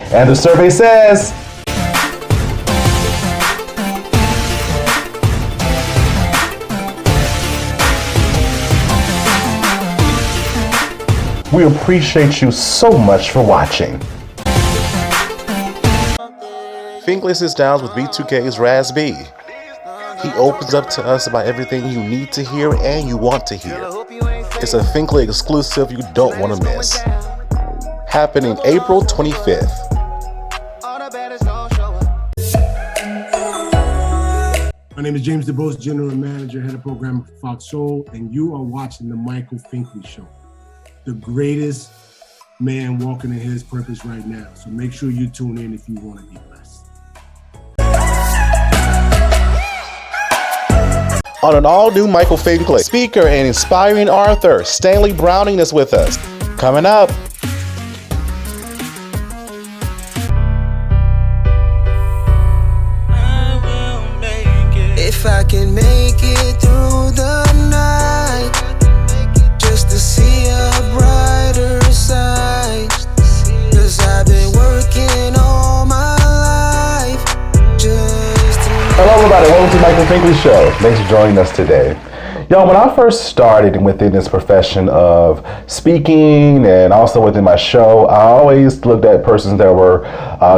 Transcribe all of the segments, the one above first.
And the survey says... We appreciate you so much for watching. Finkley sits down with B2K's Raz B. He opens up to us about everything you need to hear and you want to hear. It's a Finkley exclusive you don't want to miss. Happening April 25th. My name is James DuBose, General Manager, Head of Programming for Fox Soul, and you are watching The Michael Finkley Show. The greatest man walking in his purpose right now. So make sure you tune in if you want to be blessed. On an all-new Michael Finkley, speaker and inspiring author Stanley Browning is with us. Coming up. If I can make it through the night, just to see a brighter side, 'cause I've been working all my life just to... Hello everybody, welcome to Michael Finkley Show. Thanks for joining us today. Yo, when I first started within this profession of speaking and also within my show, I always looked at persons that were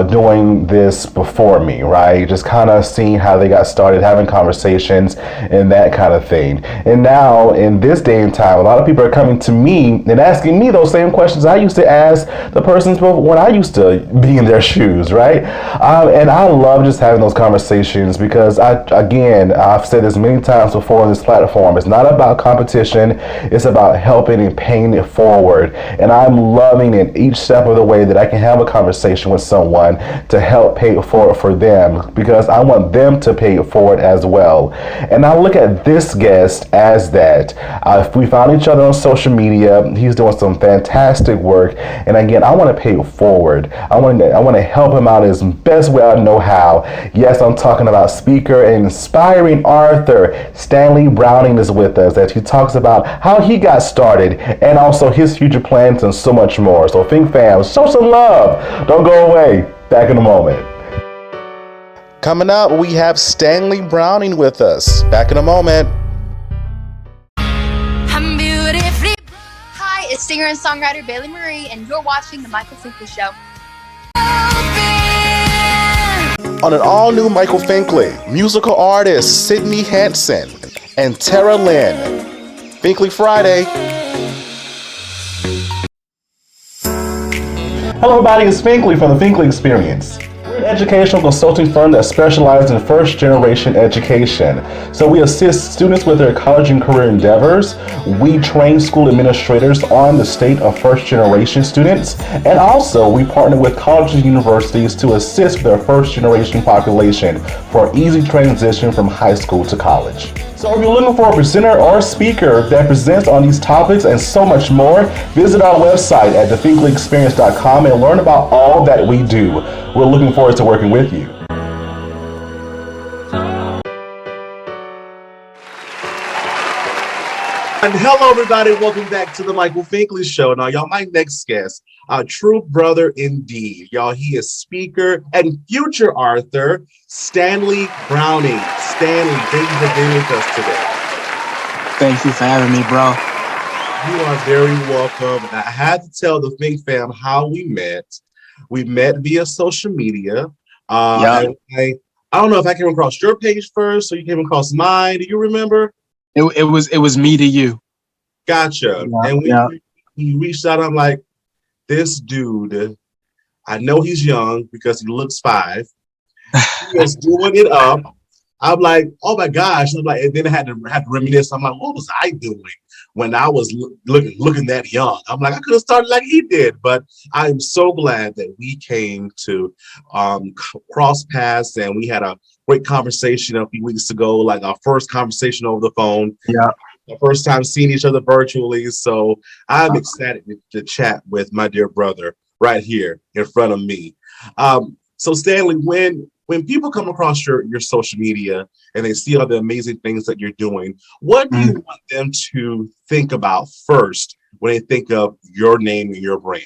doing this before me, right? Just kind of seeing how they got started, having conversations and that kind of thing. And now in this day and time, a lot of people are coming to me and asking me those same questions I used to ask the persons when I used to be in their shoes, right? And I love just having those conversations because I've said this many times before on this platform. It's not about competition. It's about helping and paying it forward. And I'm loving it each step of the way that I can have a conversation with someone to help pay it forward for them because I want them to pay it forward as well. And I look at this guest as that. We found each other on social media. He's doing some fantastic work. And again, I want to pay it forward. I want to help him out as best way I know how. Yes, I'm talking about speaker and inspiring author Stanley Browning is with us as he talks about how he got started and also his future plans and so much more. So Think fam, show some love. Don't go away. Back in a moment. Coming up, we have Stanley Browning with us. Back in a moment. Hi, it's singer and songwriter Bailey Marie, and you're watching The Michael Finkley Show. On an all-new Michael Finkley, musical artists Sydney Hansen and Terah Lynn. Finkley Friday. Hello everybody, it's Finkley from the Finkley Experience. We're an educational consulting firm that specializes in first-generation education. So we assist students with their college and career endeavors. We train school administrators on the state of first-generation students. And also, we partner with colleges and universities to assist with their first-generation population for easy transition from high school to college. So if you're looking for a presenter or a speaker that presents on these topics and so much more, visit our website at thefinkleyexperience.com and learn about all that we do. We're looking forward to working with you. And hello everybody, welcome back to the Michael Finkley Show. Now y'all, my next guest, a true brother indeed. Y'all, he is speaker and future author, Stanley Browning. Stanley, thank you for being with us today. Thank you for having me, bro. You are very welcome. And I had to tell the Fink fam how we met. We met via social media. I don't know if I came across your page first, or you came across mine. Do you remember? It was me to you. Gotcha. Yeah, and yeah. we reached out. I'm like, this dude, I know he's young because he looks 5. He is doing it up. I'm like, oh my gosh. I'm like, and then I had to reminisce. I'm like, what was I doing when I was looking that young? I'm like, I could have started like he did. But I'm so glad that we came to cross paths and we had a great conversation a few weeks ago, like our first conversation over the phone. Yeah. The first time seeing each other virtually. So I'm excited to chat with my dear brother right here in front of me. So Stanley, when people come across your social media and they see all the amazing things that you're doing, what do you want them to think about first when they think of your name and your brand?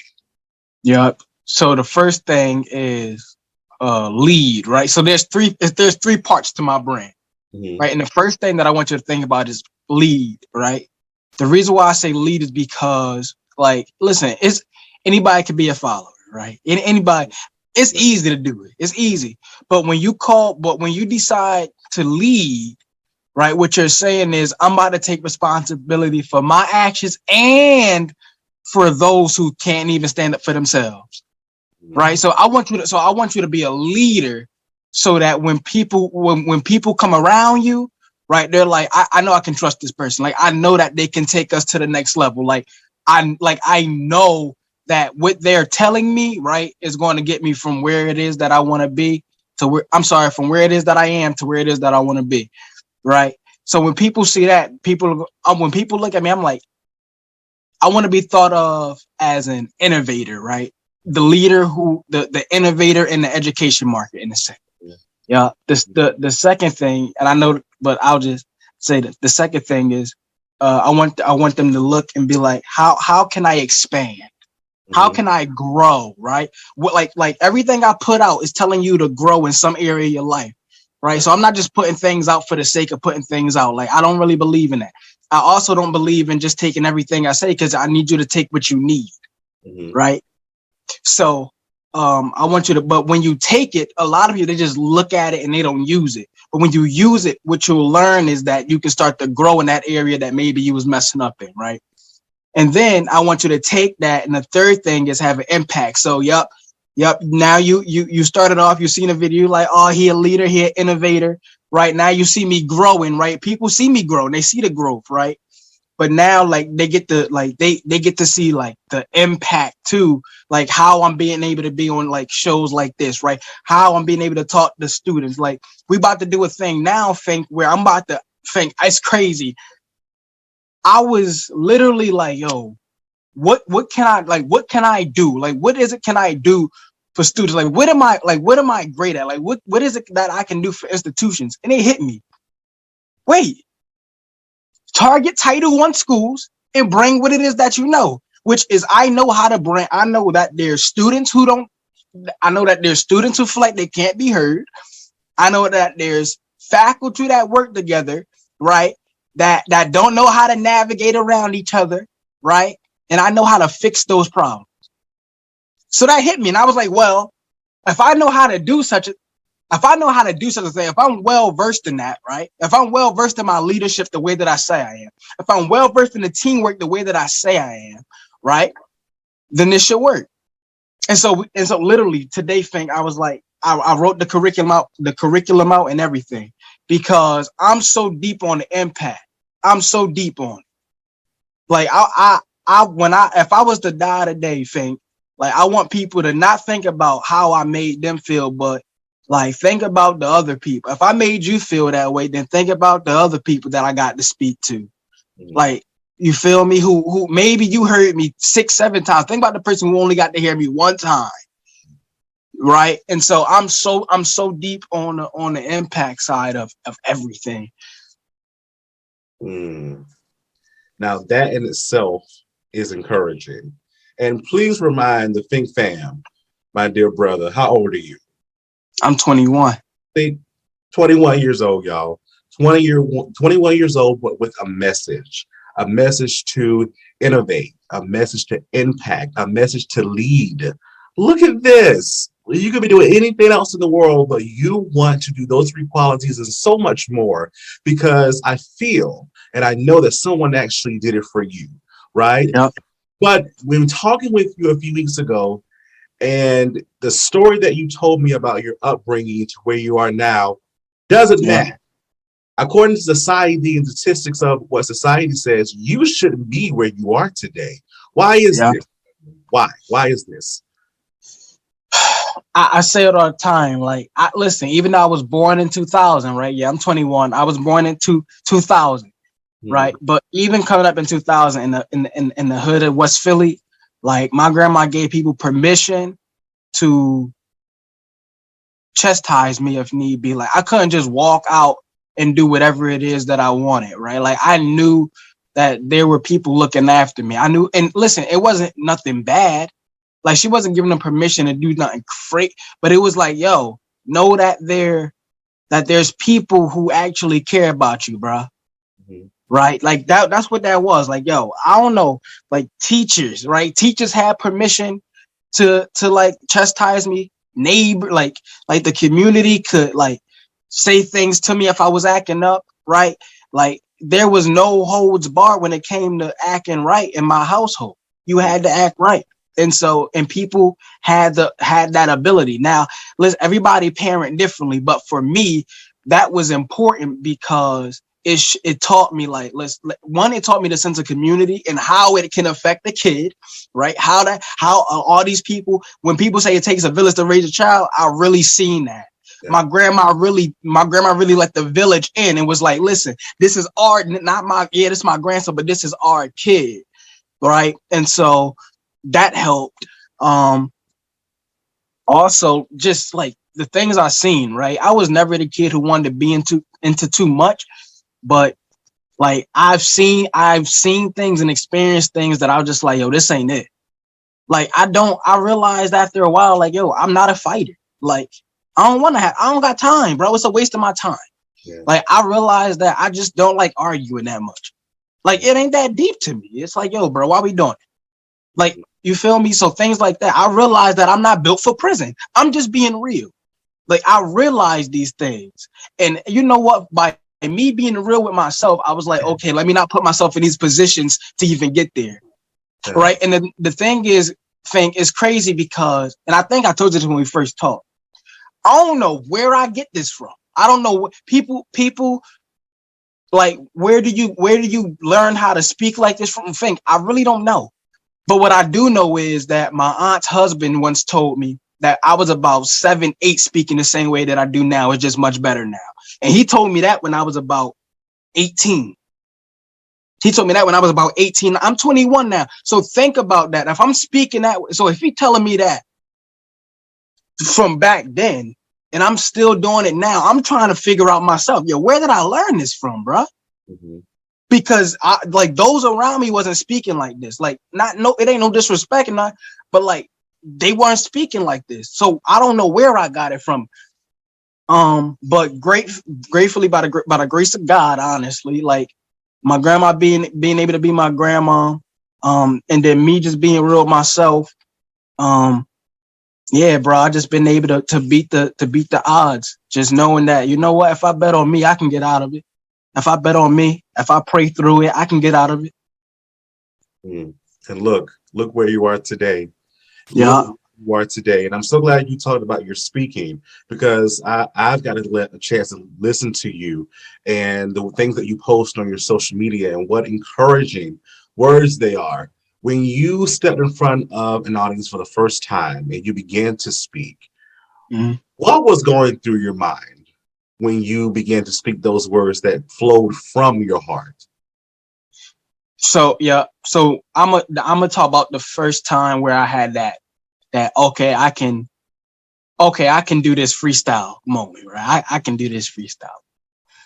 Yeah. So the first thing is lead, right? So there's three parts to my brand, right? And the first thing that I want you to think about is lead, right? The reason why I say lead is because, like, listen, anybody can be a follower, right? Anybody, it's easy to do it. It's easy. But when you decide to lead, right, what you're saying is, I'm about to take responsibility for my actions and for those who can't even stand up for themselves. Right. So I want you to be a leader so that when people come around you, right, they're like, I know I can trust this person. Like, I know that they can take us to the next level. I know that what they're telling me, right, is going to get me from where it is that I want to be to from where it is that I am to where it is that I want to be. Right. So when people see that, when people look at me, I'm like, I want to be thought of as an innovator, right? The leader the innovator in the education market, in a sense. Yeah. The second thing, and I know, but I'll just say that the second thing is, I want them to look and be like, how can I expand? How can I grow? Right. Like everything I put out is telling you to grow in some area of your life. Right. So I'm not just putting things out for the sake of putting things out. Like, I don't really believe in that. I also don't believe in just taking everything I say, because I need you to take what you need. Right. So I want you to, but when you take it, a lot of you, they just look at it and they don't use it. But when you use it, what you'll learn is that you can start to grow in that area that maybe you was messing up in, right? And then I want you to take that. And the third thing is have an impact. So, yep. Now you started off, you seen a video like, oh, he a leader, he an innovator, right? Now you see me growing, right? People see me grow and they see the growth, right? But now, like, they get to, like, they get to see, like, the impact too, like how I'm being able to be on, like, shows like this, right? How I'm being able to talk to students. Like, we about to do a thing now, where I'm about to think, it's crazy. I was literally like, yo, what can I do? Like, what is it can I do for students? Like, what am I great at? Like, what is it that I can do for institutions? And it hit me. Wait. Target Title I schools and bring what it is that you know, which is, I know how to bring. I know that there's students who feel like they can't be heard. I know that there's faculty that work together, right? That don't know how to navigate around each other, right? And I know how to fix those problems. So that hit me, and I was like, well, if I know how to do such a thing, if I'm well versed in that, right? If I'm well versed in my leadership the way that I say I am, if I'm well versed in the teamwork the way that I say I am, right? Then this should work. And so literally today, Fink, I was like, I wrote the curriculum out and everything, because I'm so deep on the impact. I'm so deep on it. Like, if I was to die today, Fink, like, I want people to not think about how I made them feel, but like, think about the other people. If I made you feel that way, then think about the other people that I got to speak to. Like, you feel me? Who maybe you heard me 6-7 times. Think about the person who only got to hear me one time. Right. And so I'm so deep on the impact side of everything. Now that in itself is encouraging. And please remind the Fink fam, my dear brother, how old are you? I'm 21. 21 years old, y'all. 21 years old, but with a message to innovate, a message to impact, a message to lead. Look at this. You could be doing anything else in the world, but you want to do those three qualities and so much more, because I feel and I know that someone actually did it for you, right? Yep. But we were talking with you a few weeks ago, and the story that you told me about your upbringing to where you are now doesn't matter. According to society and statistics of what society says, you shouldn't be where you are today. Why is this? Why is this? I say it all the time. Like, listen, even though I was born in 2000, right? Yeah, I'm 21. I was born in 2000, right? But even coming up in 2000 in the hood of West Philly, like, my grandma gave people permission to chastise me if need be. Like, I couldn't just walk out and do whatever it is that I wanted, right? Like, I knew that there were people looking after me. I knew, and listen, it wasn't nothing bad. Like she wasn't giving them permission to do nothing great, but it was like, yo, know that there's people who actually care about you, bro. Right? Like that's what that was. Like, yo, I don't know, like teachers, right? Teachers had permission to like chastise me. Neighbor, like the community could like say things to me if I was acting up, right? Like there was no holds barred when it came to acting right in my household. You had to act right. And so, and people had that ability. Now, listen, everybody parent differently, but for me, that was important because it taught me like, it taught me the sense of community and how it can affect the kid, right? How all these people, when people say it takes a village to raise a child, I really seen that. Yeah. My grandma really let the village in and was like, listen, this is this is my grandson, but this is our kid, right? And so that helped. Also, just like the things I seen, right? I was never the kid who wanted to be into too much. But like I've seen things and experienced things that I was just like, yo, this ain't it. Like I realized after a while, like, yo, I'm not a fighter. Like I don't got time, bro. It's a waste of my time. Yeah. Like I realized that I just don't like arguing that much. Like it ain't that deep to me. It's like, yo, bro, why we doing it? Like, you feel me? So things like that. I realized that I'm not built for prison. I'm just being real. Like I realized these things. And you know what? By me being real with myself, I was like, okay, let me not put myself in these positions to even get there. Yeah. Right. And then the thing is, it's crazy because, and I think I told you this when we first talked. I don't know where I get this from. I don't know people like, where do you learn how to speak like this from? Think, I really don't know. But what I do know is that my aunt's husband once told me that I was about 7, 8 speaking the same way that I do now. It's just much better now. And he told me that when I was about 18. He told me that when I was about 18. I'm 21 now. So think about that. If I'm speaking that way, so if he's telling me that from back then, and I'm still doing it now, I'm trying to figure out myself, yo, where did I learn this from, bro? Mm-hmm. Because like those around me wasn't speaking like this. Like it ain't no disrespect, but like they weren't speaking like this. So I don't know where I got it from. But gratefully by the grace of God, honestly, like my grandma being able to be my grandma, and then me just being real myself. Yeah, bro, I just been able to beat the odds. Just knowing that, you know what, if I bet on me, I can get out of it. If I bet on me, if I pray through it, I can get out of it. And look where you are today. Yeah. You are today. And I'm so glad you talked about your speaking, because I've got a chance to listen to you and the things that you post on your social media and what encouraging words they are. When you stepped in front of an audience for the first time and you began to speak, what was going through your mind when you began to speak those words that flowed from your heart? So yeah, so I'm gonna talk about the first time where I had that okay, I can do this freestyle moment, right? I can do this freestyle.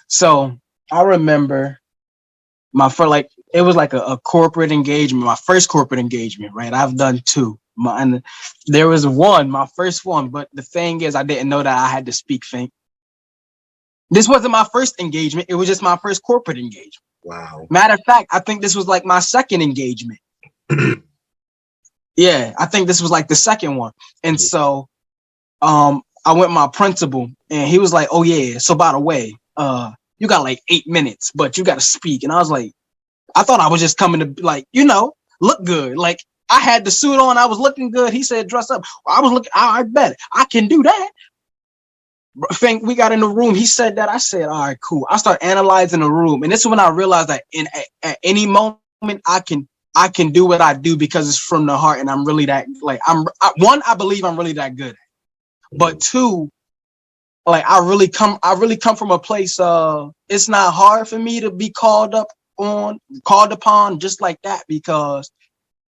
So I remember it was like a corporate engagement, my first corporate engagement, right? I've done 2. And there was my first one, but the thing is, I didn't know that I had to speak Fink. This wasn't my first engagement. It was just my first corporate engagement. Wow. Matter of fact, I think this was like my second engagement. Yeah, I think this was like the second one. And so I went with my principal and he was like, oh yeah, so by the way, you got like 8 minutes, but you got to speak. And I was like, I thought I was just coming to like, look good. Like I had the suit on, I was looking good. He said, dress up. I was looking, I bet I can do that. Think we got in the room. He said that. I said, all right, cool. I started analyzing the room. And this is when I realized that at any moment I can do what I do because it's from the heart. And I'm really that, like, I believe I'm really that good. But 2, like, I really come from a place, it's not hard for me to be called upon just like that, because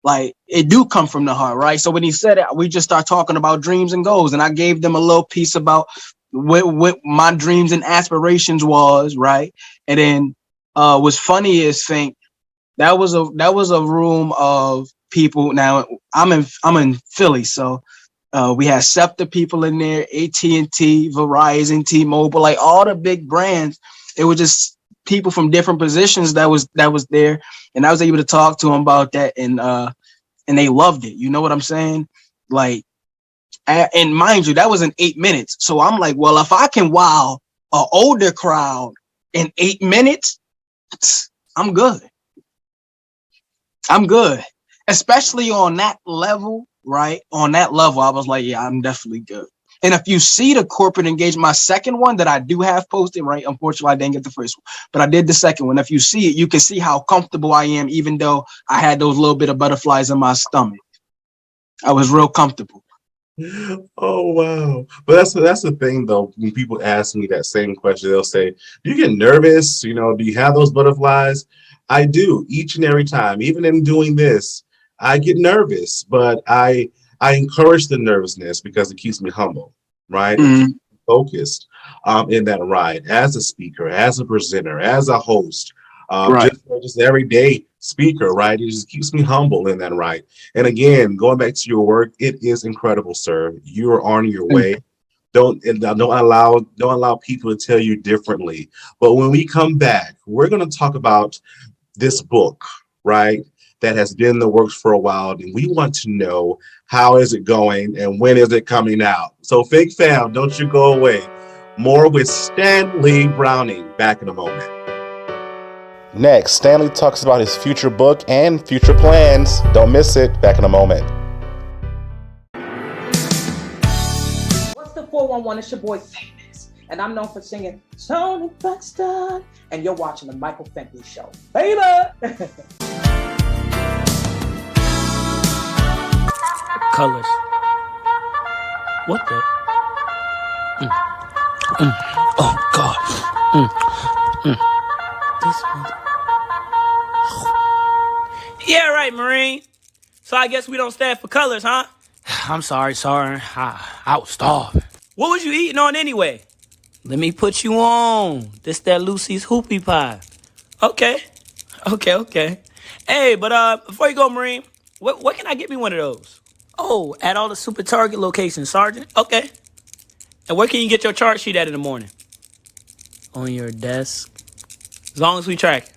like it do come from the heart, right? So when he said it, we just start talking about dreams and goals, and I gave them a little piece about what my dreams and aspirations was, right? And then what's funny is, think that was a room of people. Now I'm in Philly, so we had SEPTA people in there, AT&T, Verizon, T-Mobile, like all the big brands. It was just people from different positions that was there, and I was able to talk to them about that, and they loved it. You know what I'm saying? Like, and mind you, that was in 8 minutes. So I'm like, well, if I can wow an older crowd in 8 minutes, I'm good. I'm good, especially on that level. Right on that level, I was like, yeah, I'm definitely good. And if you see the corporate engagement, my second one that I do have posted, right? Unfortunately, I didn't get the first one, but I did the second one. If you see it, you can see how comfortable I am, even though I had those little bit of butterflies in my stomach. I was real comfortable. Oh wow! But that's the thing though. When people ask me that same question, they'll say, "Do you get nervous? You know, do you have those butterflies?" I do each and every time. Even in doing this, I get nervous, but I encourage the nervousness because it keeps me humble, right? It keeps me focused in that ride as a speaker, as a presenter, as a host, Right. just everyday speaker, right? It just keeps me humble in that ride. And again, going back to your work, it is incredible, sir. You are on your way. Don't allow people to tell you differently. But when we come back, we're going to talk about this book, right? That has been in the works for a while, and we want to know how is it going and when is it coming out. So Fake Fam, don't you go away. More with Stanley Browning back in a moment. Next, Stanley talks about his future book and future plans. Don't miss it. Back in a moment. What's the 411? It's your boy Famous, and I'm known for singing Tony Braxton, and you're watching the Michael Finkley Show, baby. Colors. What the? Oh God. This one. Yeah, right, Marine. So I guess we don't stand for colors, huh? I'm sorry. I was starving. What was you eating on anyway? Let me put you on. This that Lucy's hoopie pie. Okay. Hey, but before you go, Marine, what can I get me one of those? Oh, at all the Super Target locations, Sergeant. Okay. And where can you get your chart sheet at in the morning? On your desk. As long as we track it.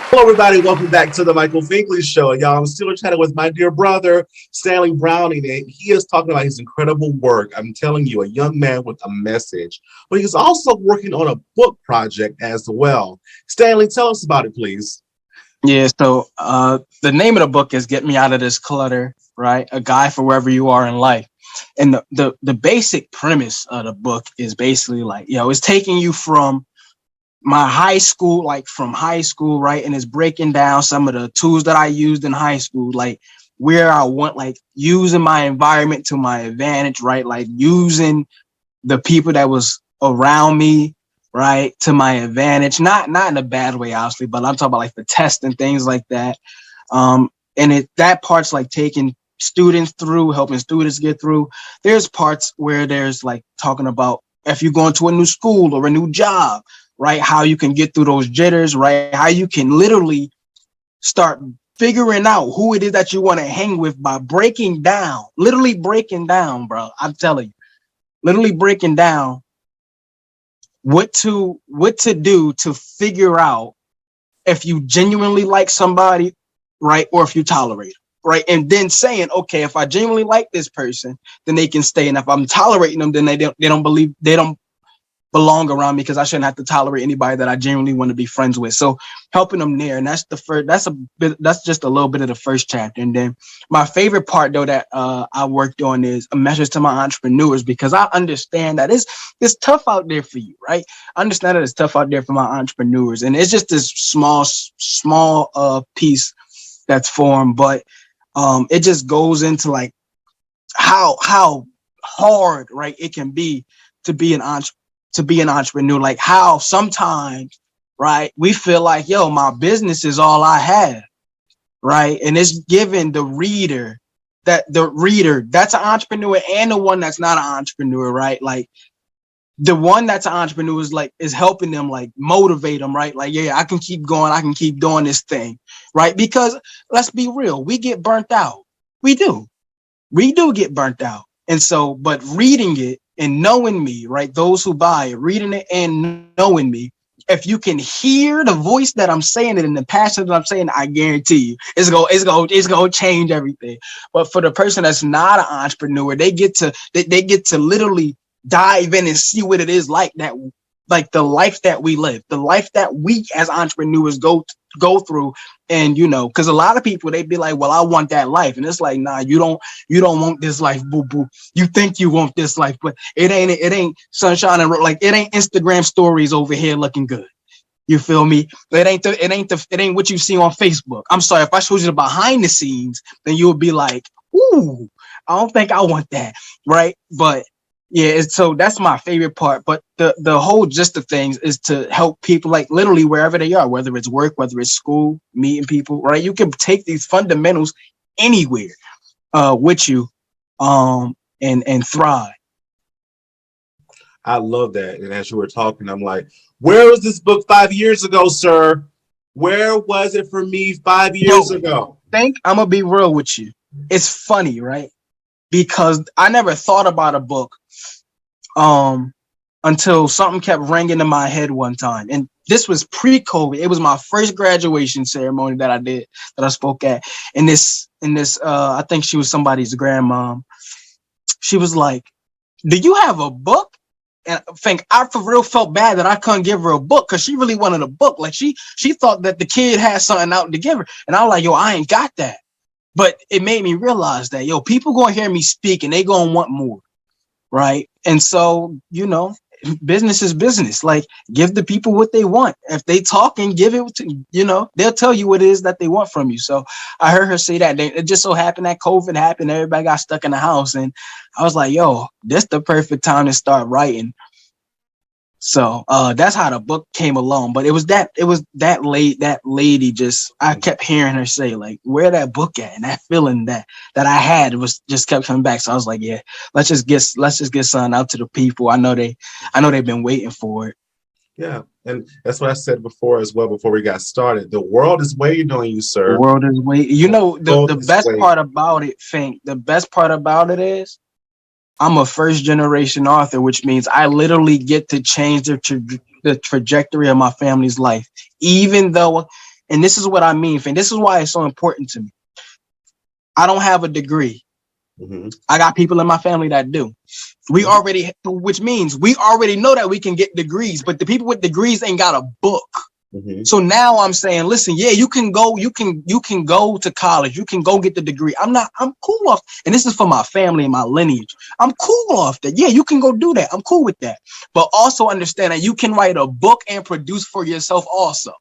Hello, everybody. Welcome back to the Michael Finkley Show. Y'all, I'm still chatting with my dear brother, Stanley Browning, and he is talking about his incredible work. I'm telling you, a young man with a message. But he's also working on a book project as well. Stanley, tell us about it, please. Yeah, so the name of the book is Get Me Out of This Clutter, right? A guide for wherever you are in life. And the basic premise of the book is basically like, it's taking you from my high school, right? And it's breaking down some of the tools that I used in high school, like where I want, like using my environment to my advantage, right? Like using the people that was around me, right, to my advantage, not in a bad way, obviously, but I'm talking about like the test and things like that. And that part's like taking students through, helping students get through. There's parts where there's like talking about if you're going to a new school or a new job, right, how you can get through those jitters, right, how you can literally start figuring out who it is that you want to hang with by literally breaking down, bro. I'm telling you, literally breaking down what to do to figure out if you genuinely like somebody, right, or if you tolerate them, right, and then saying, okay, if I genuinely like this person, then they can stay, and if I'm tolerating them, then they don't belong around me because I shouldn't have to tolerate anybody that I genuinely want to be friends with. So helping them there, and that's just a little bit of the first chapter. And then my favorite part though that I worked on is a message to my entrepreneurs, because I understand that it's tough out there for you, right? I understand that it's tough out there for my entrepreneurs, and it's just this small piece that's formed, but it just goes into like how hard, right, it can be to be an entrepreneur, like how sometimes, right, we feel like, my business is all I have, right? And it's giving the reader that's an entrepreneur and the one that's not an entrepreneur, right? Like the one that's an entrepreneur is helping them, like motivate them, right? Like, yeah, I can keep going. I can keep doing this thing, right? Because let's be real, we get burnt out. We do get burnt out. And so, but reading it and knowing me, right? Those who buy it, reading it and knowing me, if you can hear the voice that I'm saying it and the passion that I'm saying, I guarantee you it's gonna change everything. But for the person that's not an entrepreneur, they get to literally dive in and see what it is like like the life that we live, the life that we as entrepreneurs go through. And because a lot of people, they'd be like, well, I want that life. And it's like, nah, you don't want this life, boo boo. You think you want this life, but it ain't sunshine and like it ain't Instagram stories over here looking good. You feel me? It ain't what you see on Facebook. I'm sorry, if I showed you the behind the scenes, then you would be like, ooh, I don't think I want that. Right. But yeah, so that's my favorite part. But the whole gist of things is to help people, like literally wherever they are, whether it's work, whether it's school, meeting people, right? You can take these fundamentals anywhere with you and thrive. I love that. And as you were talking, I'm like, where was this book 5 years ago, sir? Where was it for me 5 years ago? I'm going to be real with you. It's funny, right? Because I never thought about a book until something kept ringing in my head one time. And this was pre-COVID. It was my first graduation ceremony that I spoke at. And this I think she was somebody's grandmom. She was like, do you have a book? And I for real felt bad that I couldn't give her a book, because she really wanted a book. Like she thought that the kid had something out to give her. And I was like, yo, I ain't got that. But it made me realize that, yo, people gonna hear me speak and they gonna want more, right? And so, business is business. Like, give the people what they want. If they talk and give it to, they'll tell you what it is that they want from you. So I heard her say that. It just so happened that COVID happened. Everybody got stuck in the house. And I was like, yo, this the perfect time to start writing. So that's how the book came along. But it was that lady just, I kept hearing her say, like, where that book at? And that feeling that I had was just kept coming back. So I was like, yeah, let's just get something out to the people. I know they've been waiting for it. Yeah. And that's what I said before as well, before we got started. The world is waiting on you, sir. The world is waiting. The best part about it, Fink, the best part about it is I'm a first generation author, which means I literally get to change the trajectory of my family's life, even though, and this is what I mean, Fink, this is why it's so important to me. I don't have a degree. Mm-hmm. I got people in my family that do. Which means we already know that we can get degrees, but the people with degrees ain't got a book. Mm-hmm. So now I'm saying, listen, yeah, you can go to college, you can go get the degree. I'm cool off, and this is for my family and my lineage. I'm cool off that. Yeah, you can go do that. I'm cool with that. But also understand that you can write a book and produce for yourself also.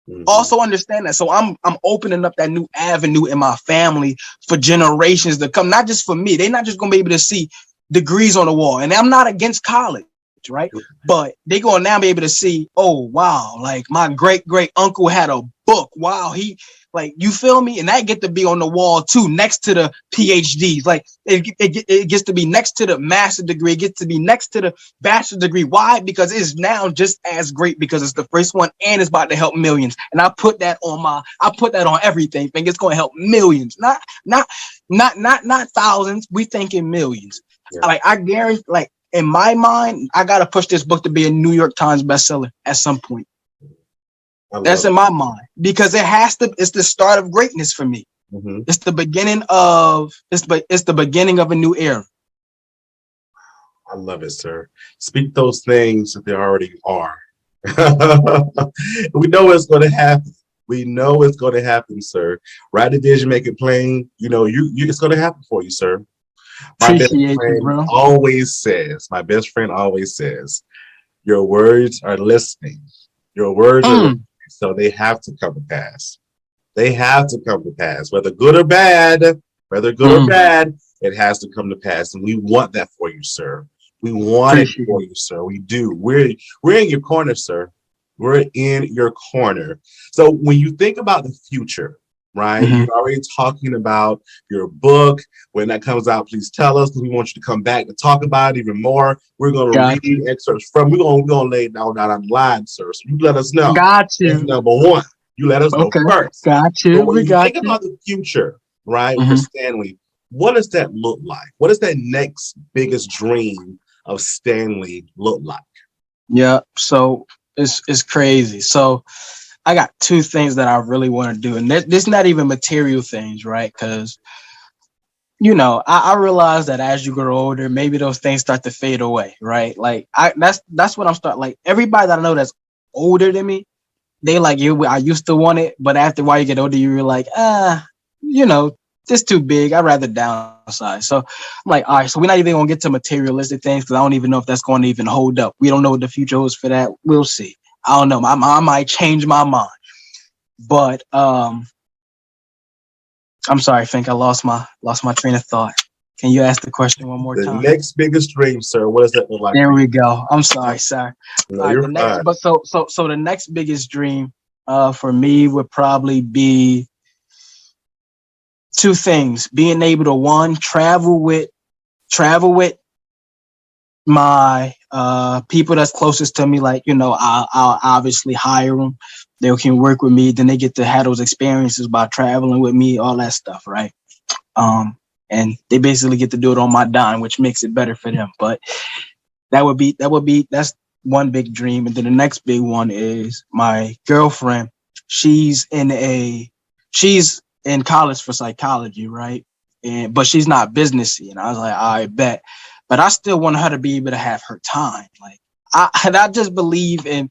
Mm-hmm. Also understand that. So I'm opening up that new avenue in my family for generations to come, not just for me. They're not just gonna be able to see degrees on the wall. And I'm not against college, right? But they're gonna now be able to see, oh wow, like my great uncle had a book. Wow, he, like, you feel me? And that get to be on the wall too, next to the PhDs. Like it gets to be next to the master's degree. It gets to be next to the bachelor's degree. Why? Because it's now just as great, because it's the first one and it's about to help millions. And I put that on everything. I think it's going to help millions, not thousands. We thinking millions. Yeah. Like I guarantee, like in my mind, I got to push this book to be a New York Times bestseller at some point. That's in my mind, because it's the start of greatness for me. Mm-hmm. It's the beginning of a new era. I love it, sir. Speak those things that they already are. We know it's going to happen. We know it's going to happen, sir. Write the vision, make it plain. It's going to happen for you, sir. My best friend always says, your words are listening. Your words are listening. So they have to come to pass. They have to come to pass, whether good or bad, it has to come to pass. And we want that for you, sir. We want it for you, sir. We do. We're in your corner, sir. We're in your corner. So when you think about the future, right? You're already talking about your book. When that comes out, please tell us. We want you to come back to talk about it even more. We're going to read excerpts from. We're going to lay it down on the line, sir. So you let us know. Got you. That's number one. You let us know first. Got you. But when you think about the future, right, for Stanley, what does that look like? What does that next biggest dream of Stanley look like? Yeah, so it's crazy. So I got two things that I really want to do, and this not even material things, right? Because I realize that as you grow older, maybe those things start to fade away, right? Like that's what I'm starting. Like everybody that I know that's older than me, they like you. I used to want it, but after a while you get older, you're like, this too big. I'd rather downsize. So I'm like, all right, so we're not even gonna get to materialistic things because I don't even know if that's going to even hold up. We don't know what the future holds for that. We'll see. I don't know. I might change my mind. But I'm sorry, Fink. I lost my train of thought. Can you ask the question one more time? The next biggest dream, sir. What does that look like? There we go. I'm sorry, sir. No, you're fine. But so the next biggest dream for me would probably be two things: being able to, one, travel with my people that's closest to me. Like, I'll obviously hire them. They can work with me. Then they get to have those experiences by traveling with me, all that stuff, right? And they basically get to do it on my dime, which makes it better for them. But that's one big dream. And then the next big one is my girlfriend. She's in college for psychology, right? But she's not businessy. And I was like, I bet. But I still want her to be able to have her time. Like, I just believe in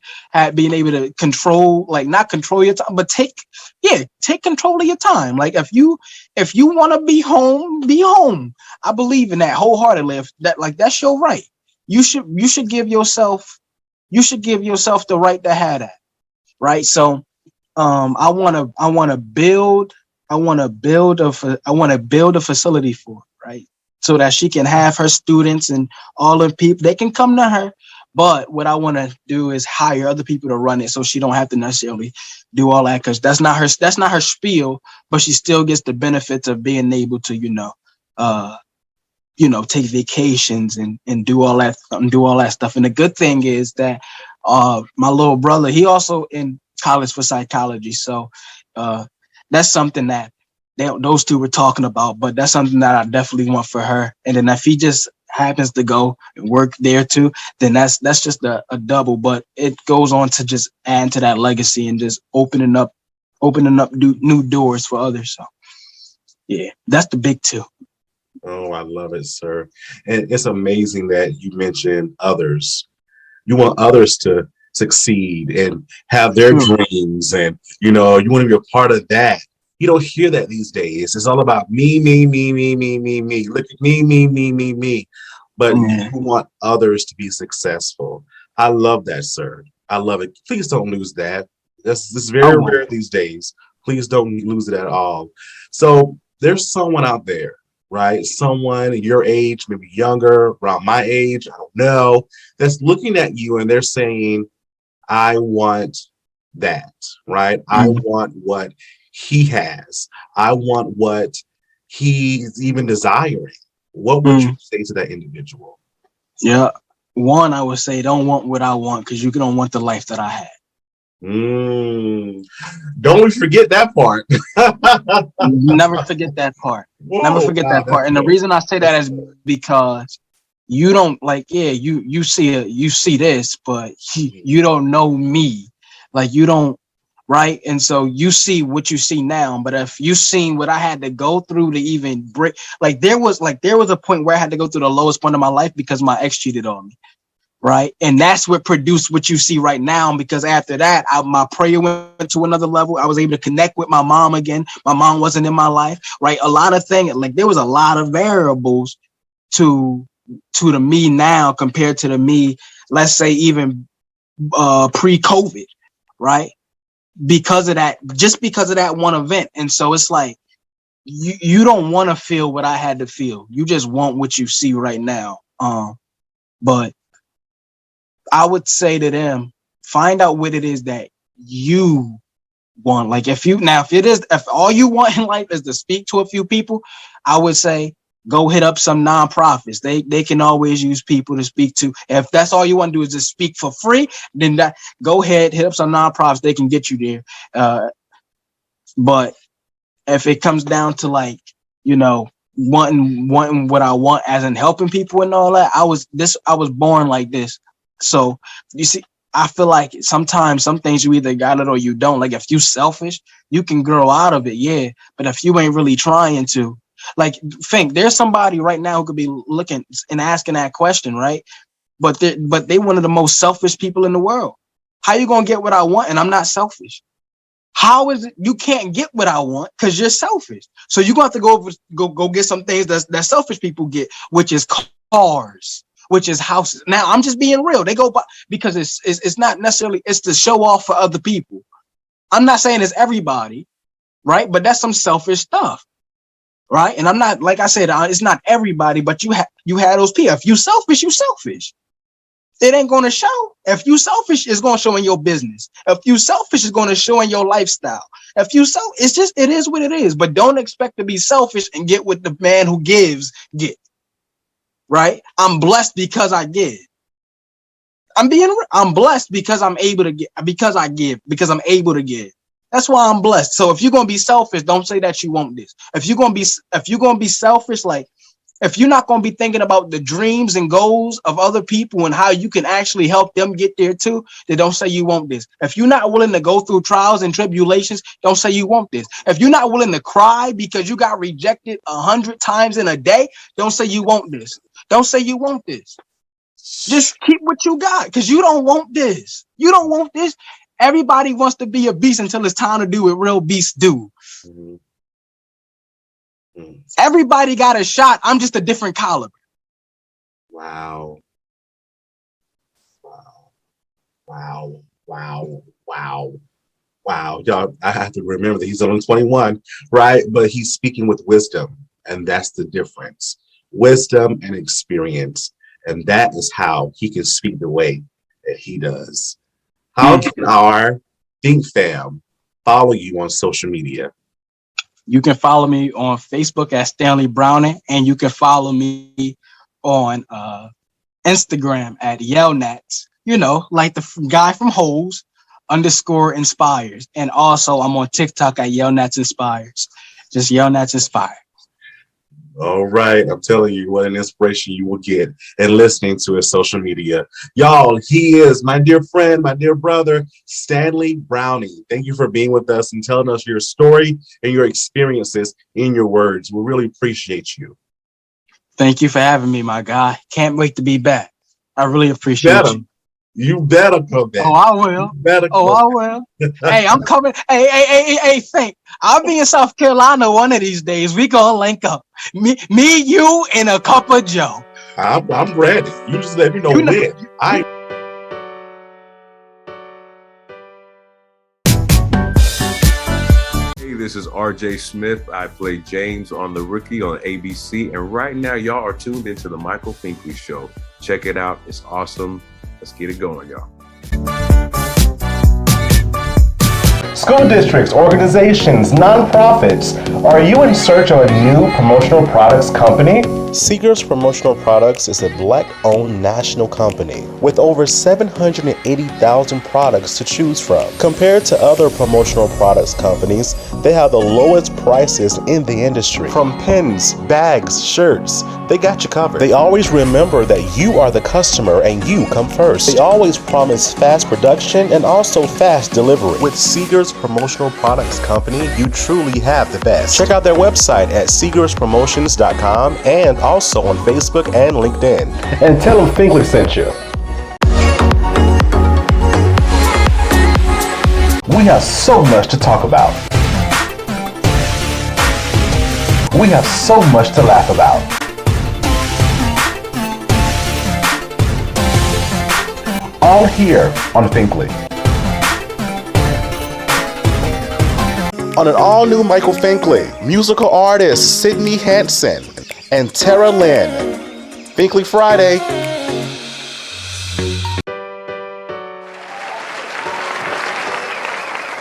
being able to control, like not control your time, but take control of your time. Like if you want to be home, be home. I believe in that wholeheartedly. That's your right. You should give yourself the right to have that. Right. So I want to build a facility for her, right? So that she can have her students and all the people, they can come to her. But what I want to do is hire other people to run it, so she don't have to necessarily do all that, because that's not her spiel. But she still gets the benefits of being able to, take vacations and do all that stuff. And the good thing is that my little brother, he also in college for psychology, so that's something that those two were talking about. But that's something that I definitely want for her. And then if he just happens to go and work there too, then that's just a double. But it goes on to just add to that legacy and just opening up new doors for others. So yeah, that's the big two. Oh, I love it, sir. And it's amazing that you mentioned others. You want others to succeed and have their dreams, and you want to be a part of that. You don't hear that these days. It's all about me. Look at me. But you want others to be successful. I love that, sir. I love it. Please don't lose that. This is very rare these days. Please don't lose it at all. So there's someone out there, right? Someone your age, maybe younger, around my age, I don't know, that's looking at you and they're saying, I want that, right? I want what he has. I want what he's even desiring. What would you say to that individual? Yeah. One, I would say, don't want what I want, because you don't want the life that I had. Don't forget that part. Never forget that part. Whoa, never forget that part. And the reason I say that is because you don't you see this, but you don't know me. Like you don't. Right. And so you see what you see now. But if you seen what I had to go through to even break, there was a point where I had to go through the lowest point of my life because my ex cheated on me. Right. And that's what produced what you see right now. Because after that, my prayer went to another level. I was able to connect with my mom again. My mom wasn't in my life. Right. A lot of things, there was a lot of variables to the me now compared to the me, let's say, even pre-COVID. Right. Because of that one event. And so it's like you don't want to feel what I had to feel. You just want what you see right now. But I would say to them, find out what it is that you want. Like if all you want in life is to speak to a few people, I would say go hit up some nonprofits. They can always use people to speak to. If that's all you want to do is just speak for free, then go ahead, hit up some nonprofits. They can get you there. But if it comes down to like, wanting what I want as in helping people and all that, I was born like this. So you see, I feel like sometimes some things you either got it or you don't. Like if you selfish, you can grow out of it, yeah. But if you ain't really trying to, like, think there's somebody right now who could be looking and asking that question, right? But they one of the most selfish people in the world. How you gonna get what I want and I'm not selfish? How is it you can't get what I want because you're selfish? So you're going to have to go get some things that selfish people get, which is cars, which is houses. Now I'm just being real. They go by because it's not necessarily it's to show off for other people. I'm not saying it's everybody, right? But that's some selfish stuff, right? And I'm not, like I said, it's not everybody, but you had those people. If you selfish, you selfish. It ain't going to show. If you selfish, it's going to show in your business. If you selfish, it's going to show in your lifestyle. If you it is what it is. But don't expect to be selfish and get what the man who gives get. Right? I'm blessed because I give. I'm blessed because I'm able to get, because I give, because I'm able to give. That's why I'm blessed. So if you're going to be selfish, don't say that you want this. If you're going to be selfish, like, if you're not going to be thinking about the dreams and goals of other people and how you can actually help them get there too, then don't say you want this. If you're not willing to go through trials and tribulations, don't say you want this. If you're not willing to cry because you got rejected 100 times in a day, don't say you want this. Don't say you want this. Just keep what you got because you don't want this. You don't want this. Everybody wants to be a beast until it's time to do what real beasts do. Mm-hmm. Everybody got a shot. I'm just a different caliber. Wow. Y'all, I have to remember that he's only 21, right? But he's speaking with wisdom, and that's the difference. Wisdom and experience. And that is how he can speak the way that he does. How can our Think Fam follow you on social media? You can follow me on Facebook at Stanley Browning, and you can follow me on Instagram at YOU42, like the guy from Hoes _inspires. And also I'm on TikTok at YOU42 Inspires. Just YOU42 Inspires. All right. I'm telling you what an inspiration you will get in listening to his social media. Y'all, he is my dear friend, my dear brother, Stanley Browning. Thank you for being with us and telling us your story and your experiences in your words. We really appreciate you. Thank you for having me, my guy. Can't wait to be back. I really appreciate you. You better come back. Oh, I will. I will. Hey, I'm coming. Hey, Fink. I'll be in South Carolina one of these days. We gonna link up. Me, you, and a cup of Joe. I'm ready. You just let me know when. Hey, this is Arjay Smith. I play James on The Rookie on ABC. And right now, y'all are tuned into the Michael Finkley Show. Check it out. It's awesome. Let's get it going, y'all. School districts, organizations, nonprofits, are you in search of a new promotional products company? Seegers Promotional Products is a Black-owned national company with over 780,000 products to choose from. Compared to other promotional products companies, they have the lowest prices in the industry. From pens, bags, shirts, they got you covered. They always remember that you are the customer and you come first. They always promise fast production and also fast delivery. With Seegers Promotional Products Company, you truly have the best. Check out their website at seegerspromotions.com and also on Facebook and LinkedIn. And tell them Finkley sent you. We have so much to talk about. We have so much to laugh about. All here on Finkley. On an all-new Michael Finkley, musical artist Sydney Hansen and Terah Lynn. Finkley Friday.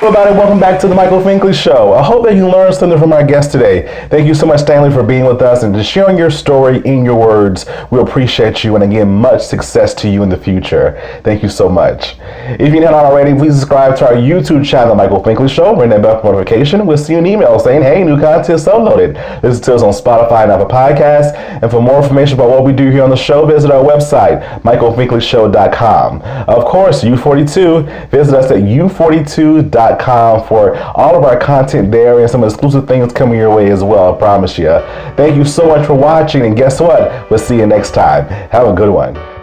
everybody, welcome back to the Michael Finkley Show. I hope that you learned something from our guest today. Thank you so much, Stanley, for being with us and just sharing your story in your words. We appreciate you, and again, much success to you in the future. Thank you so much. If you're not already, please subscribe to our YouTube channel, Michael Finkley Show. Ring that bell for notification. We'll see you an email saying, hey, new content is uploaded. Listen to us on Spotify and Apple Podcasts. And for more information about what we do here on the show, visit our website, michaelfinkley.show.com. Of course, U42, visit us at U42.com for all of our content there and some exclusive things coming your way as well, I promise you. Thank you so much for watching, and guess what? We'll see you next time. Have a good one.